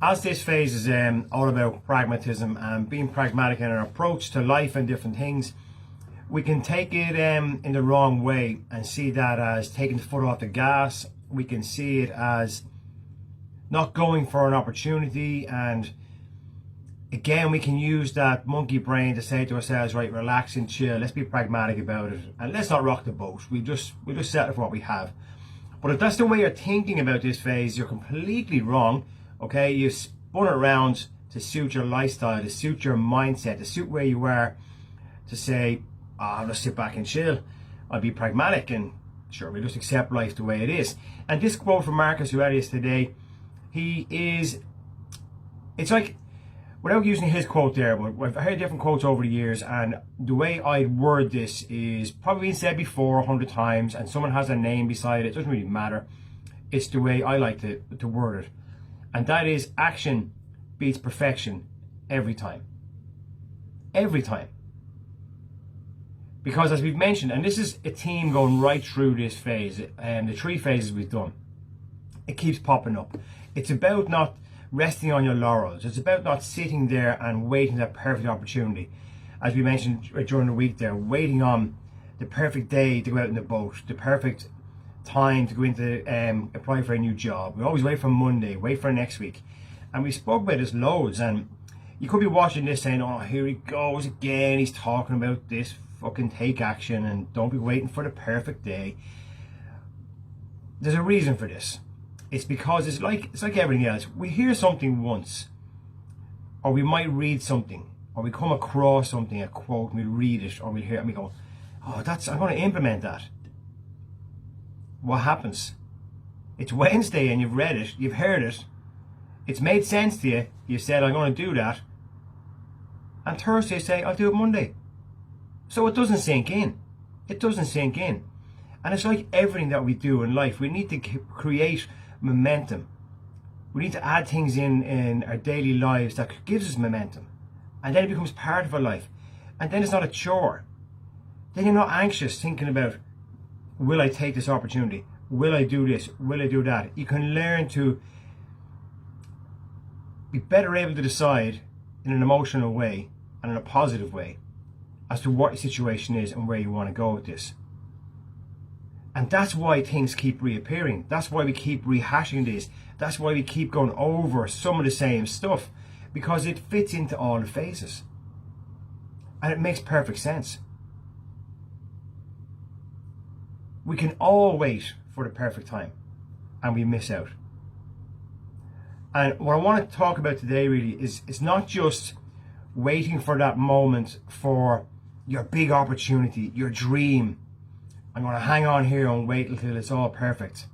As this phase is all about pragmatism and being pragmatic in our approach to life and different things, we can take it in the wrong way and see that as taking the foot off the gas. We can see it as not going for an opportunity, and again we can use that monkey brain to say to ourselves, right, relax and chill, let's be pragmatic about it and let's not rock the boat. We just settle for what we have. But if that's the way you're thinking about this phase, you're completely wrong. Okay, you spun it around to suit your lifestyle, to suit your mindset, to suit where you are, to say, I'll just sit back and chill, I'll be pragmatic and sure, we'll just accept life the way it is. And this quote from Marcus Aurelius today, it's like, without using his quote there, but I've heard different quotes over the years, and the way I word this is probably been said before 100 times, and someone has a name beside it, it doesn't really matter. It's the way I like to word it. And that is, action beats perfection every time. Every time. Because as we've mentioned, and this is a theme going right through this phase, and the 3 phases we've done, it keeps popping up. It's about not resting on your laurels. It's about not sitting there and waiting that perfect opportunity. As we mentioned during the week there, waiting on the perfect day to go out in the boat, the perfect time to go into apply for a new job. We always wait for Monday, wait for next week. And we spoke about this loads, and you could be watching this saying, oh, here he goes again, he's talking about this, fucking take action and don't be waiting for the perfect day. There's a reason for this. It's because it's like everything else. We hear something once, or we might read something, or we come across something, a quote, and we read it, or we hear it and we go, oh, I'm going to implement that. What happens? It's Wednesday and you've read it, you've heard it, it's made sense to you, you said, I'm going to do that, and Thursday you say, I'll do it Monday. So it doesn't sink in. It doesn't sink in. And it's like everything that we do in life. We need to create momentum. We need to add things in our daily lives that gives us momentum. And then it becomes part of our life. And then it's not a chore. Then you're not anxious thinking about, will I take this opportunity? Will I do this? Will I do that? You can learn to be better able to decide in an emotional way and in a positive way as to what your situation is and where you want to go with this. And that's why things keep reappearing. That's why we keep rehashing this. That's why we keep going over some of the same stuff, because it fits into all the phases. And it makes perfect sense. We can all wait for the perfect time, and we miss out. And what I want to talk about today really is, it's not just waiting for that moment for your big opportunity, your dream. I'm going to hang on here and wait until it's all perfect.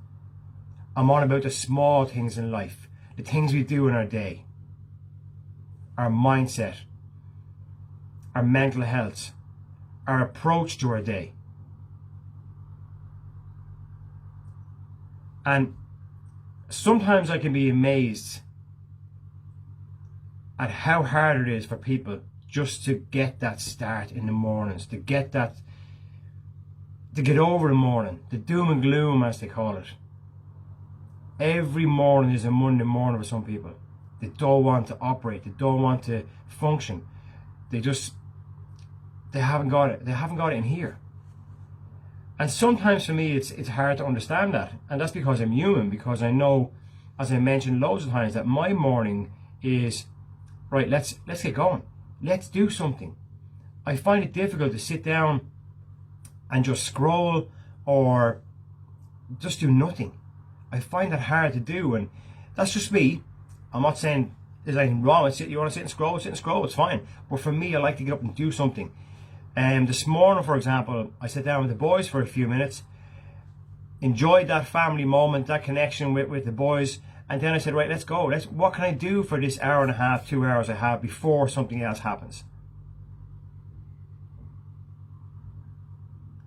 I'm on about the small things in life, the things we do in our day, our mindset, our mental health, our approach to our day. And sometimes I can be amazed at how hard it is for people just to get that start in the mornings, to get over the morning, the doom and gloom as they call it. Every morning is a Monday morning for some people. They don't want to operate, they don't want to function. They haven't got it. They haven't got it in here. And sometimes for me it's hard to understand that. And that's because I'm human, because I know, as I mentioned loads of times, that my morning is, right, let's get going. Let's do something. I find it difficult to sit down and just scroll or just do nothing. I find that hard to do, and that's just me. I'm not saying there's anything wrong with it. You want to sit and scroll, it's fine. But for me, I like to get up and do something. This morning, for example, I sat down with the boys for a few minutes, enjoyed that family moment, that connection with the boys, and then I said, right, let's go. What can I do for this hour and a half, 2 hours I have before something else happens?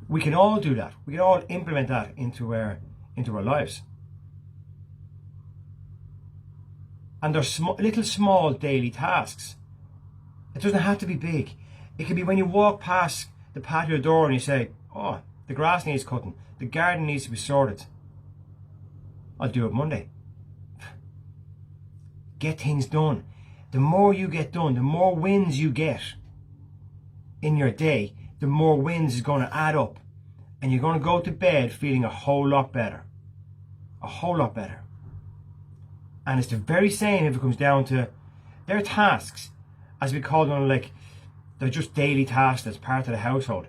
We can all do that. We can all implement that into our lives. And there's little small daily tasks. It doesn't have to be big. It can be when you walk past the patio door and you say, oh, the grass needs cutting, the garden needs to be sorted. I'll do it Monday. get things done. The more you get done, the more wins you get in your day, the more wins is going to add up. And you're going to go to bed feeling a whole lot better. A whole lot better. And it's the very same if it comes down to their tasks, as we call them, like they're just daily tasks that's part of the household.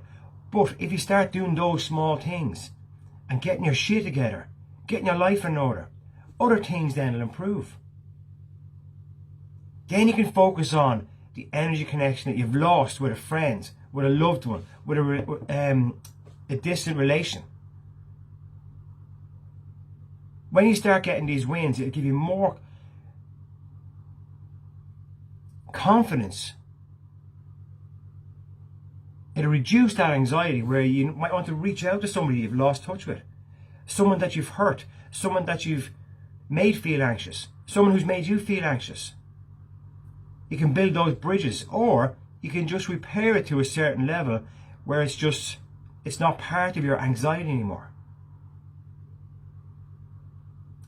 But if you start doing those small things and getting your shit together, getting your life in order, other things then will improve. Then you can focus on the energy connection that you've lost with a friend, with a loved one, with a distant relation. When you start getting these wins, it'll give you more confidence. It'll reduce that anxiety where you might want to reach out to somebody you've lost touch with, someone that you've hurt, someone that you've made feel anxious, someone who's made you feel anxious. You can build those bridges, or you can just repair it to a certain level where it's not part of your anxiety anymore.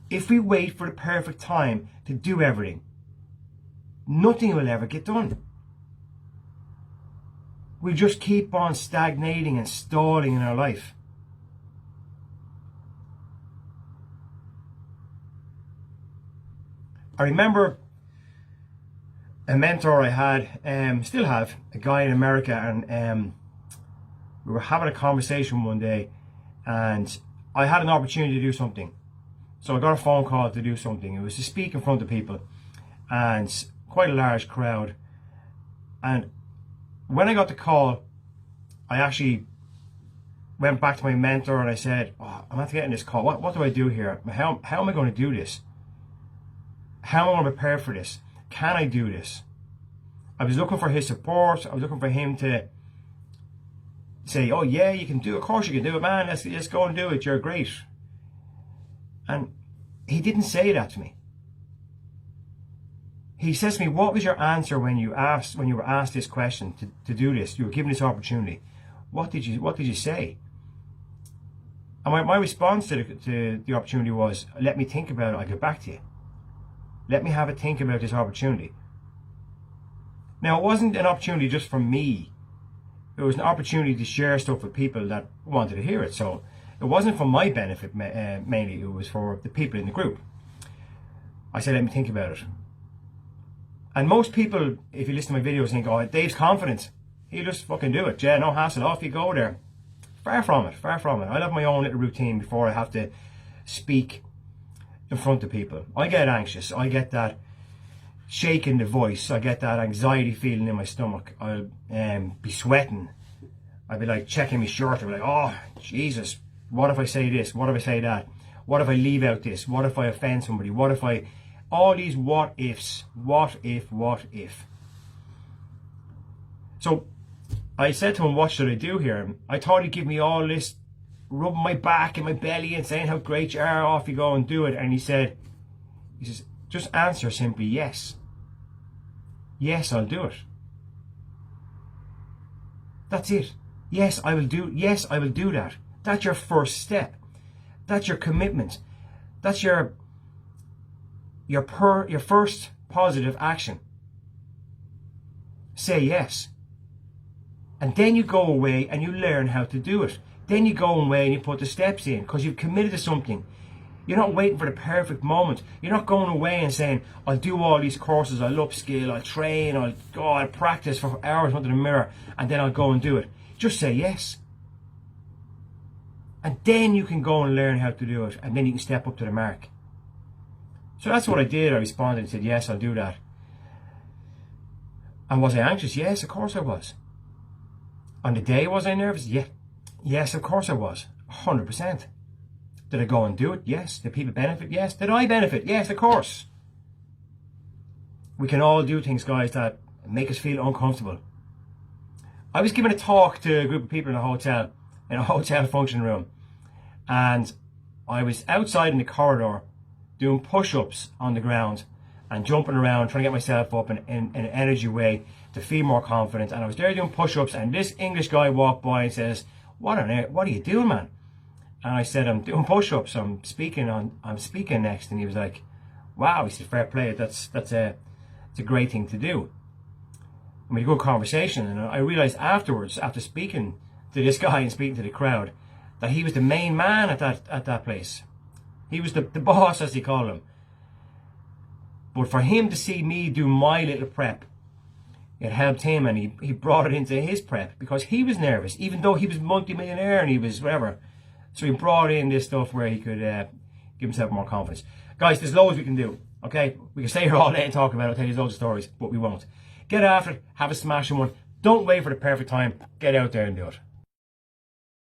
If we wait for the perfect time to do everything, nothing will ever get done. We just keep on stagnating and stalling in our life. I remember a mentor I had, still have, a guy in America, and we were having a conversation one day, and I had an opportunity to do something. So I got a phone call to do something. It was to speak in front of people, and quite a large crowd. And when I got the call, I actually went back to my mentor and I said, oh, I'm not getting this call. What do I do here? How am I going to do this? How am I going to prepare for this? Can I do this? I was looking for his support. I was looking for him to say, oh yeah, you can do it. Of course you can do it, man. Let's go and do it. You're great. And he didn't say that to me. He says to me, what was your answer when you were asked this question to do this? You were given this opportunity. What did you say? And my response to the opportunity was, let me think about it. I'll get back to you. Let me have a think about this opportunity. Now, it wasn't an opportunity just for me. It was an opportunity to share stuff with people that wanted to hear it. So it wasn't for my benefit mainly. It was for the people in the group. I said, let me think about it. And most people, if you listen to my videos, think, oh, Dave's confident. He'll just fucking do it. Yeah, no hassle. Off you go there. Far from it. Far from it. I have my own little routine before I have to speak in front of people. I get anxious. I get that shake in the voice. I get that anxiety feeling in my stomach. I'll be sweating. I'll be like checking my shirt. I'll be like, oh, Jesus. What if I say this? What if I say that? What if I leave out this? What if I offend somebody? What if I... All these what ifs. What if, what if. So I said to him, what should I do here? I thought he'd give me all this, rubbing my back and my belly and saying how great you are, off you go and do it. And he says, just answer simply yes. Yes, I'll do it. That's it. Yes, I will do that. That's your first step. That's your commitment. That's your first positive action. Say yes. And then you go away and you learn how to do it. Then you go away and you put the steps in because you've committed to something. You're not waiting for the perfect moment. You're not going away and saying, I'll do all these courses, I'll upskill, I'll train, I'll practice for hours in front of the mirror, and then I'll go and do it. Just say yes. And then you can go and learn how to do it, and then you can step up to the mark. So that's what I did. I responded and said, yes, I'll do that. And was I anxious? Yes, of course I was. On the day, was I nervous? Yeah. Yes, of course I was. 100%. Did I go and do it? Yes. Did people benefit? Yes. Did I benefit? Yes, of course. We can all do things, guys, that make us feel uncomfortable. I was giving a talk to a group of people in a hotel function room. And I was outside in the corridor doing push-ups on the ground and jumping around, trying to get myself up in an energy way to feel more confident. And I was there doing push-ups, and this English guy walked by and says, what are you doing, man? And I said, I'm doing push-ups. I'm speaking next. And he was like, wow, he said, fair play, it's a great thing to do. And we had a good conversation, and I realised afterwards, after speaking to this guy and speaking to the crowd, that he was the main man at that place. He was the boss, as they call him. But for him to see me do my little prep, it helped him, and he brought it into his prep because he was nervous, even though he was multi-millionaire and he was whatever. So he brought in this stuff where he could give himself more confidence. Guys, there's loads we can do, okay? We can stay here all day and talk about it, I'll tell you loads of stories, but we won't. Get after it, have a smashing one. Don't wait for the perfect time, get out there and do it.